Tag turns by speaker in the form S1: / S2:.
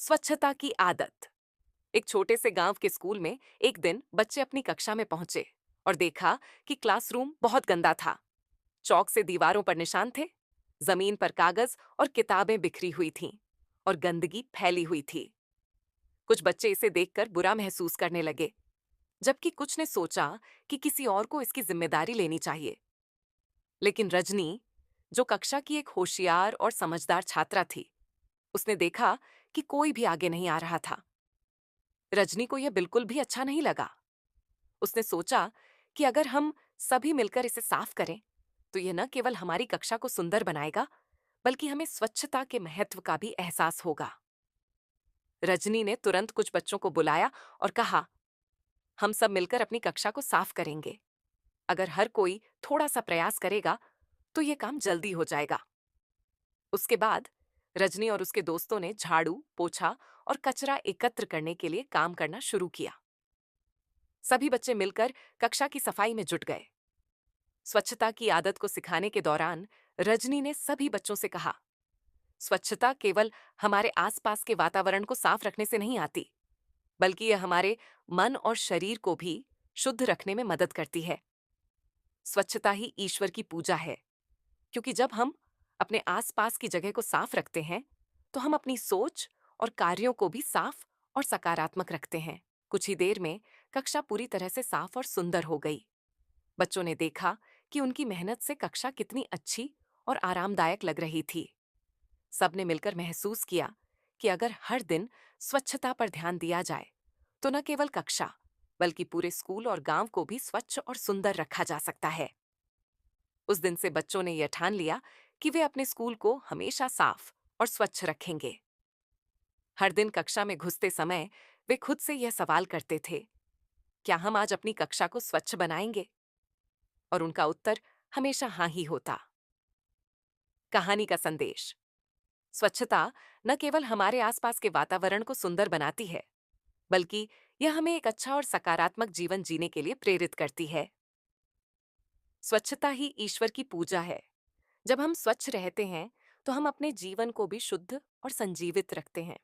S1: स्वच्छता की आदत। एक छोटे से गांव के स्कूल में एक दिन बच्चे अपनी कक्षा में पहुंचे और देखा कि क्लासरूम बहुत गंदा था। चौक से दीवारों पर निशान थे, जमीन पर कागज और किताबें बिखरी हुई थीं और गंदगी फैली हुई थी। कुछ बच्चे इसे देखकर बुरा महसूस करने लगे, जबकि कुछ ने सोचा कि किसी और को इसकी जिम्मेदारी लेनी चाहिए। लेकिन रजनी, जो कक्षा की एक होशियार और समझदार छात्रा थी, उसने देखा कि कोई भी आगे नहीं आ रहा था। रजनी को यह बिल्कुल भी अच्छा नहीं लगा। उसने सोचा कि अगर हम सभी मिलकर इसे साफ करें, तो यह न केवल हमारी कक्षा को सुंदर बनाएगा, बल्कि हमें स्वच्छता के महत्व का भी एहसास होगा। रजनी ने तुरंत कुछ बच्चों को बुलाया और कहा, हम सब मिलकर अपनी कक्षा को साफ करेंगे। अगर हर कोई थोड़ा सा प्रयास करेगा, तो यह काम जल्दी हो जाएगा। उसके बाद रजनी और उसके दोस्तों ने झाड़ू, पोछा और कचरा एकत्र करने के लिए काम करना शुरू किया। सभी बच्चे मिलकर कक्षा की सफाई में जुट गए। स्वच्छता की आदत को सिखाने के दौरान रजनी ने सभी बच्चों से कहा, स्वच्छता केवल हमारे आसपास के वातावरण को साफ रखने से नहीं आती, बल्कि यह हमारे मन और शरीर को भी शुद्ध रखने में मदद करती है। स्वच्छता ही ईश्वर की पूजा है, क्योंकि जब हम अपने आसपास की जगह को साफ रखते हैं, तो हम अपनी सोच और कार्यों को भी साफ और सकारात्मक रखते हैं। कुछ ही देर में कक्षा पूरी तरह से साफ और सुंदर हो गई। बच्चों ने देखा कि उनकी मेहनत से कक्षा कितनी अच्छी और आरामदायक लग रही थी। सबने मिलकर महसूस किया कि अगर हर दिन स्वच्छता पर ध्यान दिया जाए, तो न केवल कक्षा, बल्कि पूरे स्कूल और गांव को भी स्वच्छ और सुंदर रखा जा सकता है। उस दिन से बच्चों ने यह ठान लिया कि वे अपने स्कूल को हमेशा साफ और स्वच्छ रखेंगे। हर दिन कक्षा में घुसते समय वे खुद से यह सवाल करते थे, क्या हम आज अपनी कक्षा को स्वच्छ बनाएंगे? और उनका उत्तर हमेशा हाँ ही होता। कहानी का संदेश। स्वच्छता न केवल हमारे आसपास के वातावरण को सुंदर बनाती है, बल्कि यह हमें एक अच्छा और सकारात्मक जीवन जीने के लिए प्रेरित करती है। स्वच्छता ही ईश्वर की पूजा है। जब हम स्वच्छ रहते हैं, तो हम अपने जीवन को भी शुद्ध और संजीवित रखते हैं।